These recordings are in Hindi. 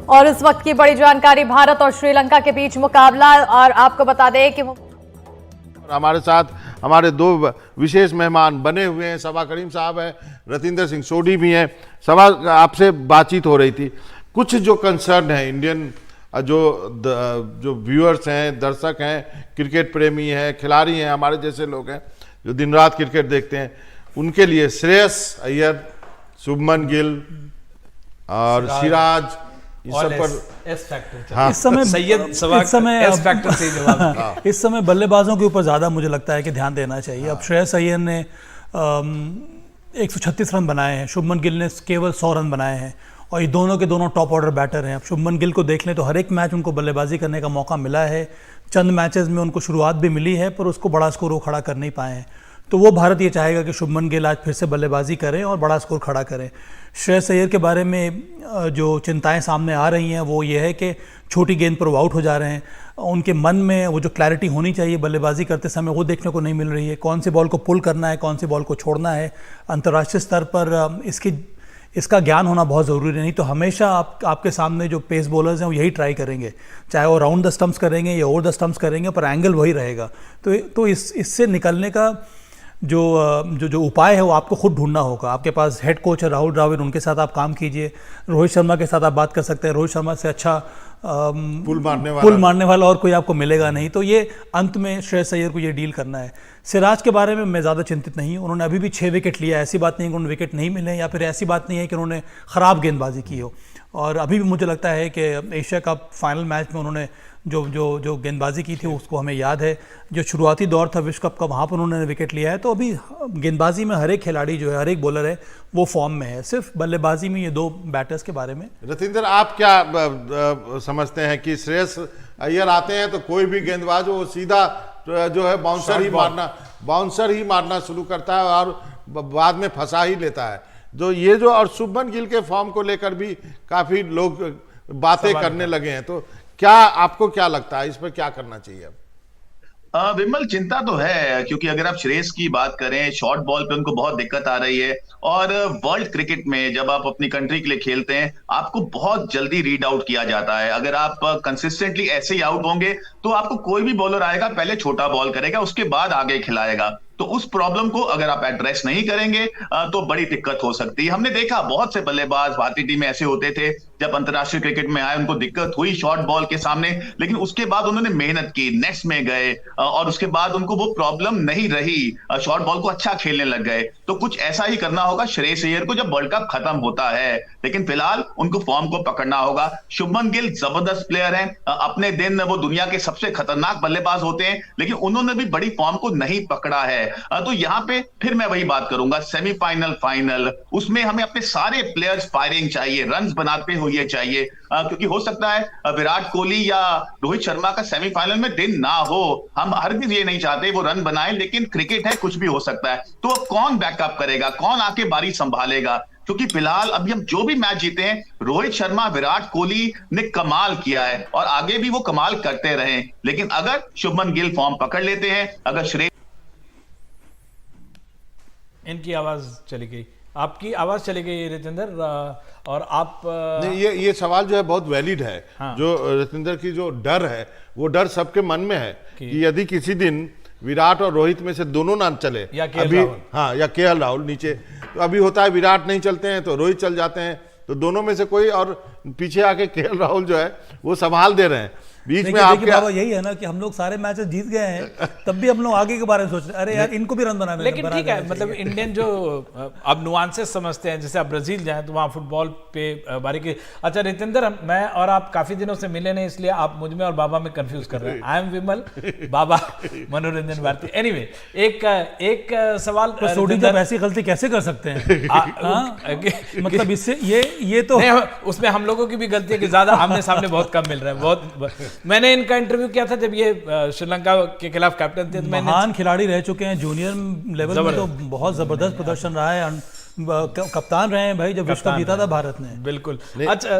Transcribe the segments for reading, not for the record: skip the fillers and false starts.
और इस वक्त की बड़ी जानकारी, भारत और श्रीलंका के बीच मुकाबला। और आपको बता दें कि हमारे साथ हमारे दो विशेष मेहमान बने हुए हैं। सबा करीम साहब है, रतिंदर सिंह सोढी भी हैं। सबा, आपसे बातचीत हो रही थी, कुछ जो कंसर्न है इंडियन जो व्यूअर्स हैं, दर्शक हैं, क्रिकेट प्रेमी हैं, खिलाड़ी हैं, हमारे जैसे लोग हैं जो दिन रात क्रिकेट देखते हैं, उनके लिए श्रेयस अय्यर, शुभमन गिल और सिराज, इस सब पर एस फैक्टर। हाँ, इस समय सैयद इस समय एस फैक्टर से जवाब इस समय बल्लेबाजों के ऊपर ज़्यादा मुझे लगता है कि ध्यान देना चाहिए। अब श्रेयस अय्यर ने 136 रन बनाए हैं, शुभमन गिल ने केवल 100 रन बनाए हैं और ये दोनों के दोनों टॉप ऑर्डर बैटर हैं। अब शुभमन गिल को देख लें तो हर एक मैच उनको बल्लेबाजी करने का मौका मिला है। चंद मैचेस में उनको शुरुआत भी मिली है पर उसको बड़ा स्कोर वो खड़ा कर नहीं पाए हैं। तो वो भारत ये चाहेगा कि शुभमन गिल आज फिर से बल्लेबाजी करें और बड़ा स्कोर खड़ा करें। श्रेयस अय्यर के बारे में जो चिंताएं सामने आ रही हैं वो ये है कि छोटी गेंद पर वो आउट हो जा रहे हैं। उनके मन में वो जो क्लैरिटी होनी चाहिए बल्लेबाजी करते समय वो देखने को नहीं मिल रही है। कौन सी बॉल को पुल करना है, कौन सी बॉल को छोड़ना है, अंतर्राष्ट्रीय स्तर पर इसका ज्ञान होना बहुत ज़रूरी है। नहीं तो हमेशा आपके सामने जो पेस बॉलर्स हैं वो यही ट्राई करेंगे, चाहे वो राउंड द स्टंप्स करेंगे या ओवर द स्टंप्स करेंगे, पर एंगल वही रहेगा। तो इससे निकलने का जो उपाय है वो आपको खुद ढूंढना होगा। आपके पास हेड कोच है राहुल द्रविड़, उनके साथ आप काम कीजिए। रोहित शर्मा के साथ आप बात कर सकते हैं, रोहित शर्मा से अच्छा पुल मारने वाला और कोई आपको मिलेगा नहीं। तो ये अंत में श्रेयस अय्यर को ये डील करना है। सिराज के बारे में मैं ज़्यादा चिंतित नहीं हूँ। उन्होंने अभी भी 6 विकेट लिया, ऐसी बात नहीं है कि उन्होंने विकेट नहीं मिले या फिर ऐसी बात नहीं है कि उन्होंने ख़राब गेंदबाजी की हो। और अभी भी मुझे लगता है कि एशिया कप फाइनल मैच में उन्होंने जो गेंदबाजी की थी उसको हमें याद है। जो शुरुआती दौर था विश्व कप का, वहाँ पर उन्होंने विकेट लिया है। तो अभी गेंदबाजी में हर एक खिलाड़ी जो है, हर एक बॉलर है वो फॉर्म में है। सिर्फ बल्लेबाजी में ये दो बैटर्स के बारे में। रतिंदर, आप क्या समझते हैं कि श्रेयस अय्यर आते हैं तो कोई भी गेंदबाज वो सीधा जो है बाउंसर ही मारना शुरू करता है और बाद में फंसा ही लेता है। जो और शुभमन गिल के फॉर्म को लेकर भी काफी लोग बातें करने लगे हैं। तो आपको क्या लगता है, इस पर क्या करना चाहिए अब? विमल, चिंता तो है, क्योंकि अगर आप श्रेयस की बात करें, शॉर्ट बॉल पे उनको बहुत दिक्कत आ रही है। और वर्ल्ड क्रिकेट में जब आप अपनी कंट्री के लिए खेलते हैं आपको बहुत जल्दी रीड आउट किया जाता है। अगर आप कंसिस्टेंटली ऐसे ही आउट होंगे तो आपको कोई भी बॉलर आएगा पहले छोटा बॉल करेगा, उसके बाद आगे खिलाएगा। तो उस प्रॉब्लम को अगर आप एड्रेस नहीं करेंगे तो बड़ी दिक्कत हो सकती है। हमने देखा बहुत से बल्लेबाज भारतीय टीम में ऐसे होते थे, जब अंतरराष्ट्रीय क्रिकेट में आए उनको दिक्कत हुई शॉर्ट बॉल के सामने, लेकिन उसके बाद उन्होंने मेहनत की, नेट्स में गए और उसके बाद उनको वो प्रॉब्लम नहीं रही, शॉर्ट बॉल को अच्छा खेलने लग गए। तो कुछ ऐसा ही करना होगा श्रेयस अय्यर को जब वर्ल्ड कप खत्म होता है। लेकिन फिलहाल उनको फॉर्म को पकड़ना होगा। शुभमन गिल जबरदस्त प्लेयर हैं, अपने दिन वो दुनिया के सबसे खतरनाक बल्लेबाज होते हैं, लेकिन उन्होंने भी बड़ी फॉर्म को नहीं पकड़ा है। तो यहां पे फिर मैं वही बात करूंगा, सेमीफाइनल, फाइनल, उसमें हमें अपने सारे प्लेयर्स फायरिंग चाहिए, रन्स बनाते हुए चाहिए, क्योंकि हो सकता है विराट कोहली या रोहित शर्मा का सेमीफाइनल में दिन ना हो। हम हरगिज ये नहीं चाहते वो रन बनाए, लेकिन क्रिकेट है, कुछ भी हो सकता है। तो कौन बैकअप करेगा, कौन आके बारी संभालेगा? क्योंकि फिलहाल अभी हम जो भी मैच जीते हैं, रोहित शर्मा, विराट कोहली ने कमाल किया है और आगे भी वो कमाल करते रहे। लेकिन अगर शुभमन गिल फॉर्म पकड़ लेते हैं, अगर श्रेयस, इनकी आवाज चली गई, आपकी आवाज चली गई रतिंदर। और आप नहीं, ये सवाल जो है बहुत वैलिड है। हाँ। जो रतिंदर की जो डर है वो डर सबके मन में है कि यदि किसी दिन विराट और रोहित में से दोनों ना चले, या केएल राहुल नीचे, तो अभी होता है विराट नहीं चलते हैं तो रोहित चल जाते हैं, तो दोनों में से कोई, और पीछे आके केएल राहुल जो है वो संभाल दे रहे हैं। बीच में आपके बाबा यही है ना कि हम लोग सारे मैचेस जीत गए हैं, तब भी हम लोग आगे के बारे में सोच रहे हैं, अरे यार इनको भी रन बनाने। लेकिन ठीक है, मतलब इंडियन जो अब नुआंसेस समझते हैं, जैसे आप ब्राजील जाएं तो वहाँ फुटबॉल पे बारीकी। अच्छा रतिंदर, मैं और आप काफी दिनों से मिले नहीं, इसलिए आप मुझ में और बाबा में कंफ्यूज कर रहे हैं। आई एम विमल, बाबा मनोरंजन भारती। एनीवे, एक सवाल, सोडी जब ऐसी गलती कैसे कर सकते हैं? मतलब इससे ये तो उसमें हम लोगों की भी गलती है कि ज्यादा आमने सामने बहुत कम मिल रहा है। बहुत मैंने इनका इंटरव्यू किया था जब ये श्रीलंका के खिलाफ कैप्टन थे। महान खिलाड़ी रह चुके हैं, जूनियर लेवल में तो बहुत जबरदस्त प्रदर्शन रहा है। कप्तान रहे हैं भाई, जब विश्व कप जीता था भारत ने। बिल्कुल। नहीं, अच्छा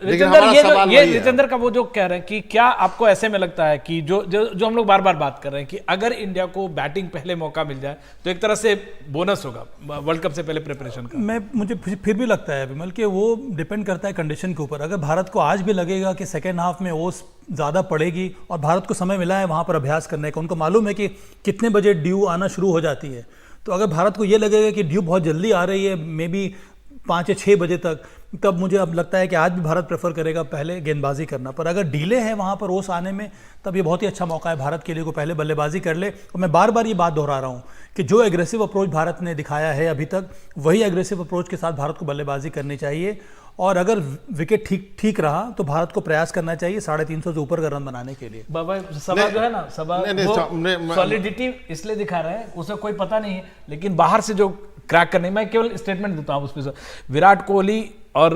लेकिन रितेंद्र, हमारा सवाल ये वही है। रितेंद्र का वो जो कह रहे हैं कि क्या आपको ऐसे में लगता है कि जो हम लोग बार बार बात कर रहे हैं कि अगर इंडिया को बैटिंग पहले मौका मिल जाए तो एक तरह से बोनस होगा वर्ल्ड कप से पहले प्रिपरेशन का? मुझे फिर भी लगता है विमल कि वो डिपेंड करता है कंडीशन के ऊपर। अगर भारत को आज भी लगेगा कि सेकेंड हाफ में ओस ज़्यादा पड़ेगी और भारत को समय मिला है वहाँ पर अभ्यास करने का, उनको मालूम है कि कितने बजे ड्यू आना शुरू हो जाती है, तो अगर भारत को ये लगेगा कि ड्यू बहुत जल्दी आ रही है, मे बी 5 या 6 बजे तक, तब मुझे अब लगता है कि आज भी भारत प्रेफर करेगा पहले गेंदबाजी करना। पर अगर डीले है वहाँ पर ओस आने में, तब ये बहुत ही अच्छा मौका है भारत के लिए को पहले बल्लेबाजी कर ले। और मैं बार बार ये बात दोहरा रहा हूँ कि जो एग्रेसिव अप्रोच भारत ने दिखाया है अभी तक, वही एग्रेसिव अप्रोच के साथ भारत को बल्लेबाजी करनी चाहिए। और अगर विकेट ठीक रहा तो भारत को प्रयास करना चाहिए 350 से ऊपर का रन बनाने के लिए। बाबा सभा जो है ना, सभा सॉलिडिटी इसलिए दिखा रहे हैं, उसे कोई पता नहीं है, लेकिन बाहर से जो क्रैक करने, मैं केवल स्टेटमेंट देता हूँ उस पर। विराट कोहली और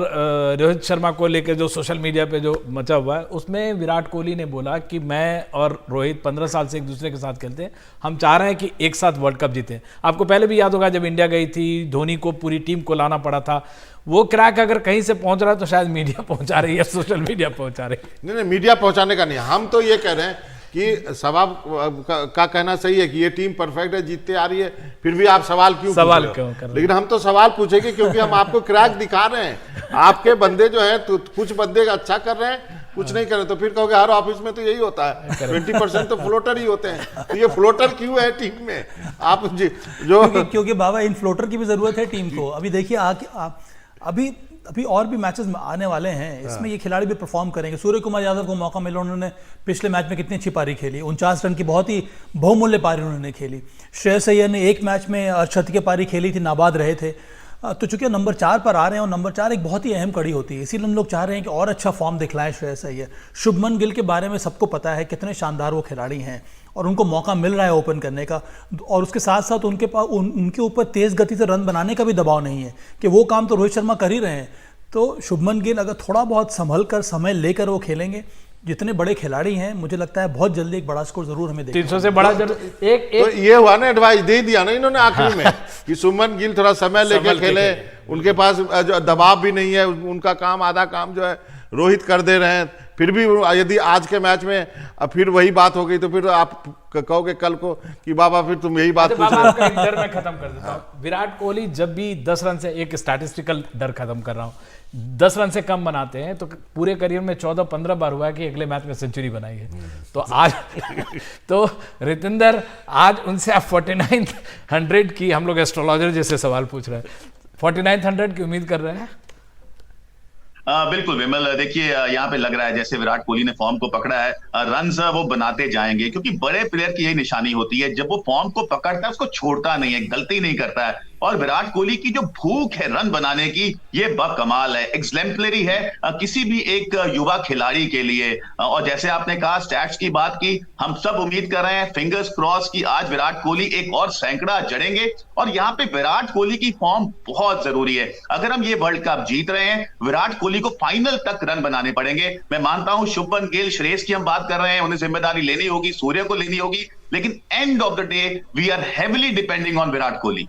रोहित शर्मा को लेकर जो सोशल मीडिया पे जो मचा हुआ है, उसमें विराट कोहली ने बोला कि मैं और रोहित 15 साल से एक दूसरे के साथ खेलते हैं, हम चाह रहे हैं कि एक साथ वर्ल्ड कप जीतें। आपको पहले भी याद होगा जब इंडिया गई थी, धोनी को पूरी टीम को लाना पड़ा था। वो क्रैक अगर कहीं से पहुंच रहा है तो शायद मीडिया पहुंचा रही है, सोशल मीडिया पहुंचा रही है। नहीं, मीडिया पहुंचाने का नहीं, हम तो ये कह रहे हैं कि सवाल का कहना सही है कि ये टीम परफेक्ट है, जीतते आ रही है, फिर भी आप सवाल क्यों कर रहे हो? लेकिन हम तो सवाल पूछेंगे क्योंकि हम आपको क्रैक दिखा रहे हैं। आपके बंदे जो है तो कुछ बंदे अच्छा कर रहे हैं, कुछ नहीं कर रहे, तो फिर कहोगे हर ऑफिस में तो यही होता है, 20% तो फ्लोटर ही होते हैं, तो ये फ्लोटर क्यों है टीम में? आप जो क्योंकि बाबा इन फ्लोटर की भी जरूरत है टीम को। अभी देखिए अभी और भी मैचेस आने वाले हैं, इसमें ये खिलाड़ी भी परफॉर्म करेंगे। सूर्य कुमार यादव को मौका मिला, उन्होंने पिछले मैच में कितनी अच्छी पारी खेली, 49 रन की बहुत ही बहुमूल्य पारी उन्होंने खेली। श्रेयस अय्यर ने एक मैच में अर्धशतकीय पारी खेली थी, नाबाद रहे थे। तो चूंकि नंबर 4 पर आ रहे हैं और नंबर 4 एक बहुत ही अहम कड़ी होती है, इसीलिए हम लोग चाह रहे हैं कि और अच्छा फॉर्म दिखलाएं श्रेयस अय्यर। शुभमन गिल के बारे में सबको पता है कितने शानदार वो खिलाड़ी हैं और उनको मौका मिल रहा है ओपन करने का, और उसके साथ साथ उनके ऊपर तेज़ गति से रन बनाने का भी दबाव नहीं है कि वो काम तो रोहित शर्मा कर ही रहे हैं। तो शुभमन गिल अगर थोड़ा बहुत संभल कर समय लेकर वो खेलेंगे, जितने बड़े खिलाड़ी हैं, मुझे लगता है बहुत जल्दी एक बड़ा स्कोर जरूर हमें देखने 300 से बड़ा तो ये हुआ ना, एडवाइस दे दिया ना इन्होंने आखिरी में कि शुभमन गिल थोड़ा समय लेकर खेले, उनके पास जो दबाव भी नहीं है, उनका काम आधा काम जो है रोहित कर दे रहे हैं। फिर भी यदि आज के मैच में फिर वही बात हो गई तो फिर आप कहोगे कल को कि बाबा फिर तुम यही बात पूछ रहे हो। डर मैं खत्म कर देता हूँ। विराट कोहली जब भी 10 रन से, एक स्टैटिस्टिकल डर खत्म कर रहा हूँ, 10 रन से कम बनाते हैं तो पूरे करियर में 14-15 बार हुआ है कि अगले मैच में सेंचुरी बनाई है। तो आज तो रितेंद्र, आज उनसे आप 4900 की, हम लोग एस्ट्रोलॉजर जैसे सवाल पूछ रहे हैं, 4900 की उम्मीद कर रहे हैं? बिल्कुल विमल, देखिए यहाँ पे लग रहा है जैसे विराट कोहली ने फॉर्म को पकड़ा है, रन्स वो बनाते जाएंगे, क्योंकि बड़े प्लेयर की यही निशानी होती है, जब वो फॉर्म को पकड़ता है उसको छोड़ता नहीं है, गलती नहीं करता है। और विराट कोहली की जो भूख है रन बनाने की, ये बकमाल है, एग्जैम्पलरी है किसी भी एक युवा खिलाड़ी के लिए। और जैसे आपने कहा स्टैट्स की बात की, हम सब उम्मीद कर रहे हैं, फिंगर्स क्रॉस की आज विराट कोहली एक और सैकड़ा जड़ेंगे। और यहाँ पे विराट कोहली की फॉर्म बहुत जरूरी है। अगर हम ये वर्ल्ड कप जीत रहे हैं, विराट कोहली को फाइनल तक रन बनाने पड़ेंगे। मैं मानता हूं शुभमन गिल, श्रेयस की हम बात कर रहे हैं, उन्हें जिम्मेदारी लेनी होगी, सूर्य को लेनी होगी, लेकिन end of the day we are heavily depending on Virat Kohli.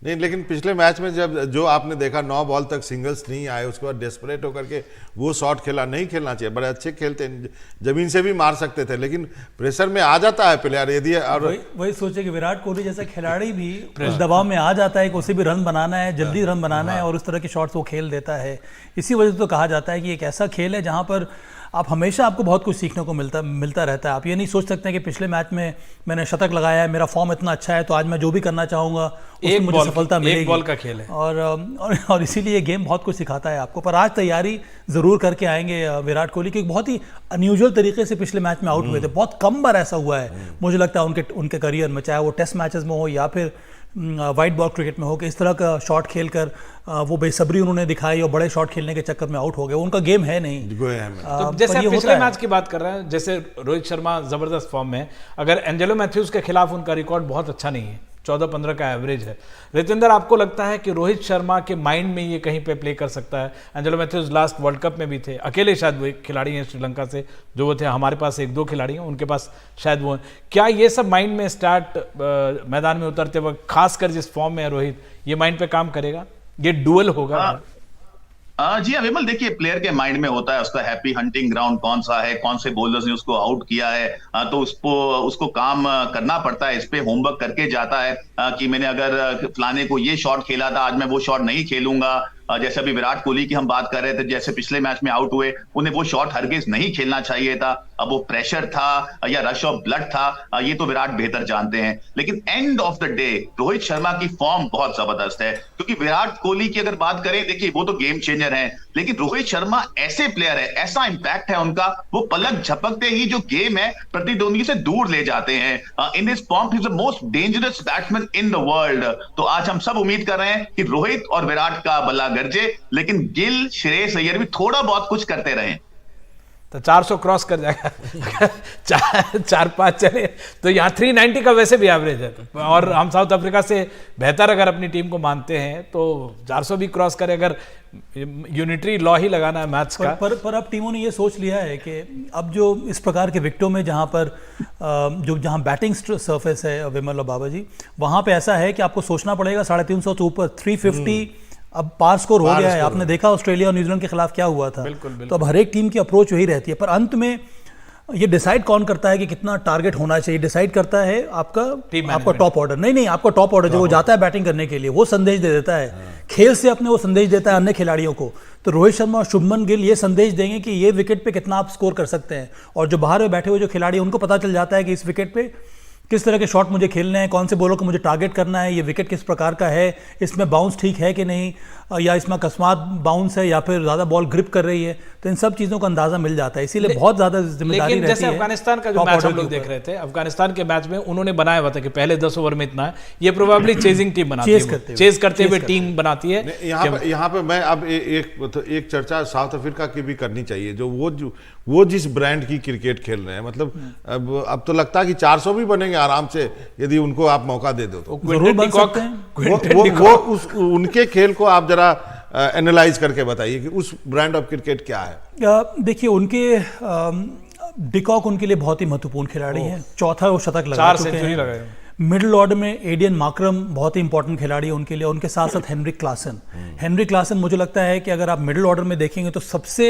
नहीं, लेकिन पिछले मैच में जब जो आपने देखा 9 बॉल तक सिंगल्स नहीं आए, उसके बाद डेस्परेट होकर के वो शॉट खेला, नहीं खेलना चाहिए, बड़े अच्छे खेलते, जमीन से भी मार सकते थे, लेकिन प्रेशर में आ जाता है प्लेयर यदि। और वही सोचे कि विराट कोहली जैसा खिलाड़ी भी उस दबाव में आ जाता है कि उसे भी रन बनाना है, जल्दी रन बनाना है, और उस तरह के शॉट्स वो खेल देता है। इसी वजह से तो कहा जाता है कि एक ऐसा खेल है जहाँ पर आप हमेशा आपको बहुत कुछ सीखने को मिलता रहता है। आप ये नहीं सोच सकते कि पिछले मैच में मैंने शतक लगाया है, मेरा फॉर्म इतना अच्छा है, तो आज मैं जो भी करना चाहूँगा उसमें मुझे सफलता मिलेगी। एक बॉल का खेल है और इसीलिए गेम बहुत कुछ सिखाता है आपको। पर आज तैयारी ज़रूर करके आएंगे विराट कोहली, क्योंकि बहुत ही अनयूजुअल तरीके से पिछले मैच में आउट हुए थे। बहुत कम बार ऐसा हुआ है मुझे लगता है उनके करियर में, चाहे वो टेस्ट मैचेस में हो या फिर वाइट बॉल क्रिकेट में हो, कि इस तरह का शॉट खेलकर वो बेसब्री उन्होंने दिखाई और बड़े शॉट खेलने के चक्कर में आउट हो गए। उनका गेम है नहीं। तो जैसे आप पिछले मैच की बात कर रहे हैं, जैसे रोहित शर्मा जबरदस्त फॉर्म में, अगर एंजेलो मैथ्यूज के खिलाफ उनका रिकॉर्ड बहुत अच्छा नहीं है, 14-15 का एवरेज है। रितेंद्र, आपको लगता है कि रोहित शर्मा के माइंड में ये कहीं पे प्ले कर सकता है? Angelo Mathews last world cup में भी थे, अकेले शायद वो एक खिलाड़ी हैं श्रीलंका से जो वो थे, हमारे पास 1-2 खिलाड़ी हैं, उनके पास शायद वो हैं। क्या ये सब माइंड में स्टार्ट मैदान में उतरते वक्त, खासकर जिस फॉर्म में है रोहित, ये माइंड पे काम करेगा? ये डुअल होगा? जी हाँ विमल, देखिए प्लेयर के माइंड में होता है उसका हैप्पी हंटिंग ग्राउंड कौन सा है, कौन से बॉलर्स ने उसको आउट किया है, तो उसको काम करना पड़ता है, इस पे होमवर्क करके जाता है कि मैंने अगर फलाने को ये शॉट खेला था, आज मैं वो शॉट नहीं खेलूंगा। जैसे अभी विराट कोहली की हम बात कर रहे थे, जैसे पिछले मैच में आउट हुए, उन्हें वो शॉट हरगिज नहीं खेलना चाहिए था। अब वो प्रेशर था या रश ऑफ ब्लड था, ये तो विराट बेहतर जानते हैं। लेकिन end of the day Rohit Sharma की फॉर्म बहुत जबरदस्त है, क्योंकि विराट कोहली की अगर बात करें, देखिए वो तो गेम चेंजर है, लेकिन रोहित शर्मा ऐसे प्लेयर है, ऐसा इंपैक्ट है उनका, वो पलक झपकते ही जो गेम है प्रतिद्वंदी से दूर ले जाते हैं। In this form he is the most dangerous batsman in the world. तो आज हम सब उम्मीद कर रहे हैं कि रोहित और विराट का बल्ला गरजे, लेकिन गिल, श्रेयस अय्यर भी थोड़ा बहुत कुछ करते रहे। तो 400 क्रॉस कर जाएगा 4-5 चले तो यहाँ 390 का वैसे भी एवरेज है, और हम साउथ अफ्रीका से बेहतर अगर अपनी टीम को मानते हैं तो 400 भी क्रॉस करे, अगर यूनिटरी लॉ ही लगाना है मैथ्स का। पर अब टीमों ने ये सोच लिया है कि अब जो इस प्रकार के विकेटों में जहाँ बैटिंग सरफेस है विमल और बाबा जी, वहाँ पे ऐसा है कि आपको सोचना पड़ेगा 350 से ऊपर 350 अब पार स्कोर हो गया है। आपने देखा ऑस्ट्रेलिया और न्यूजीलैंड के खिलाफ क्या हुआ था। बिल्कुल। तो अब हर एक टीम की अप्रोच वही रहती है, पर अंत में ये डिसाइड कौन करता है कि कितना टारगेट होना चाहिए? डिसाइड करता है आपका टॉप ऑर्डर। नहीं, आपका टॉप ऑर्डर जो वो जाता है बैटिंग करने के लिए, वो संदेश दे देता है, खेल से अपने वो संदेश देता है अन्य खिलाड़ियों को। तो रोहित शर्मा और शुभमन गिल ये संदेश देंगे कि ये विकेट पे कितना आप स्कोर कर सकते हैं, और जो बाहर में बैठे हुए जो खिलाड़ी हैं उनको पता चल जाता है कि इस विकेट पे किस तरह के शॉट मुझे खेलने हैं, कौन से बॉलर को मुझे टारगेट करना है, ये विकेट किस प्रकार का है, इसमें बाउंस ठीक है कि नहीं, या इसमें अकस्मात बाउंस है या फिर ज़्यादा बॉल ग्रिप कर रही है। तो इन सब चीज़ों का अंदाजा मिल जाता है, इसीलिए बहुत ज़्यादा जिम्मेदारी रहती है। जैसे अफगानिस्तान का जो मैच हम लोग देख रहे थे, अफगानिस्तान के मैच में उन्होंने बनाया हुआ था कि पहले 10 ओवर में इतना है, ये प्रोबेबली चेजिंग टीम बनाती है, चेज करते हुए टीम बनाती है। यहाँ पे मैं अब एक चर्चा साउथ अफ्रीका की भी करनी चाहिए, जो वो जिस ब्रांड की क्रिकेट खेल रहे हैं, मतलब अब तो लगता है कि 400 भी बनेंगे आराम से यदि उनको आप मौका दे दो तो जरूर बन सकते हैं। वो उनके खेल को आप जरा एनालाइज करके बताइए कि उस ब्रांड ऑफ क्रिकेट क्या है। देखिए उनके डिकॉक उनके लिए बहुत ही महत्वपूर्ण खिलाड़ी हैं, चौथा वो शतक लगा चुके हैं। मिडिल ऑर्डर में एडियन मार्करम बहुत ही इंपॉर्टेंट खिलाड़ी है उनके लिए, उनके साथ साथ हेनरिक क्लासन मुझे लगता है कि अगर आप मिडिल ऑर्डर में देखेंगे तो सबसे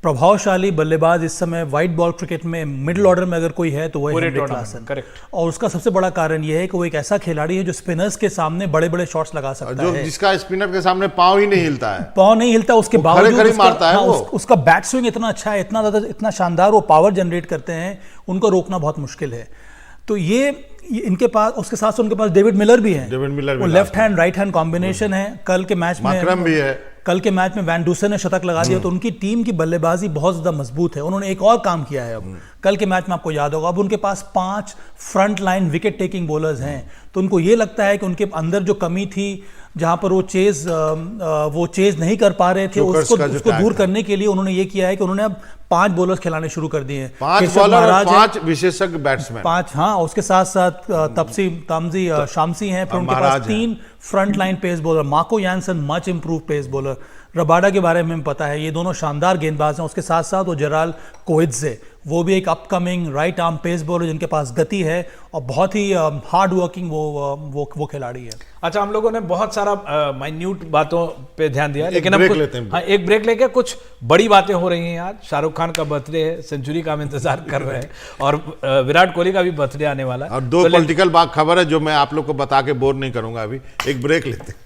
प्रभावशाली बल्लेबाज इस समय वाइट बॉल क्रिकेट में मिडिल ऑर्डर में अगर कोई है तो वो है हेनरिक क्लासन। और उसका सबसे बड़ा कारण ये है कि वो एक ऐसा खिलाड़ी है जो स्पिनर्स के सामने बड़े बड़े शॉट्स लगा सकता है, जिसका स्पिनर के सामने पांव ही नहीं हिलता है, उसके बावजूद मारता है उसका बैट स्विंग इतना अच्छा है, इतना शानदार वो पावर जनरेट करते हैं, उनको रोकना बहुत मुश्किल है। तो ये इनके पास, उसके साथ उनके पास डेविड मिलर भी है, वो left hand right hand combination है। कल के मैच में भी है, कल के मैच में वैन डूसन ने शतक लगा दिया, तो उनकी टीम की बल्लेबाजी बहुत ज्यादा मजबूत है। उन्होंने एक और काम किया है, अब कल के मैच में आपको याद होगा, अब उनके पास 5 front line wicket taking bowlers हैं, तो उनको ये लगता है कि उनके अंदर जो कमी थी, जहां पर वो चेज नहीं कर पा रहे थे, उसको दूर करने के लिए उन्होंने ये किया है कि उन्होंने अब 5 बॉलर्स खिलाने शुरू कर दिए हैं, 5 बॉलर और 5 विशेषज्ञ बैट्समैन, 5। हाँ, उसके साथ साथ तामजी शामसी हैं, फिर उनके पास 3 front line pace bowler, Marco Jansen much improve pace bowler, Rabada के बारे में हमें पता है, ये दोनों शानदार गेंदबाज हैं। उसके साथ साथ वो जेराल्ड कोएट्जे, वो भी एक upcoming right arm pace bowler जिनके पास गति है और बहुत ही हार्ड वर्किंग वो खिलाड़ी है। अच्छा, हम लोगों ने बहुत सारा माइन्यूट बातों पे ध्यान दिया, लेकिन अब एक ब्रेक लेके कुछ बड़ी बातें हो रही हैं। आज शाहरुख खान का बर्थडे है, सेंचुरी का हम इंतजार कर रहे हैं, और विराट कोहली का भी बर्थडे आने वाला है, और 2 पॉलिटिकल खबर है जो मैं आप लोग को बता के बोर नहीं करूंगा। अभी एक ब्रेक लेते हैं।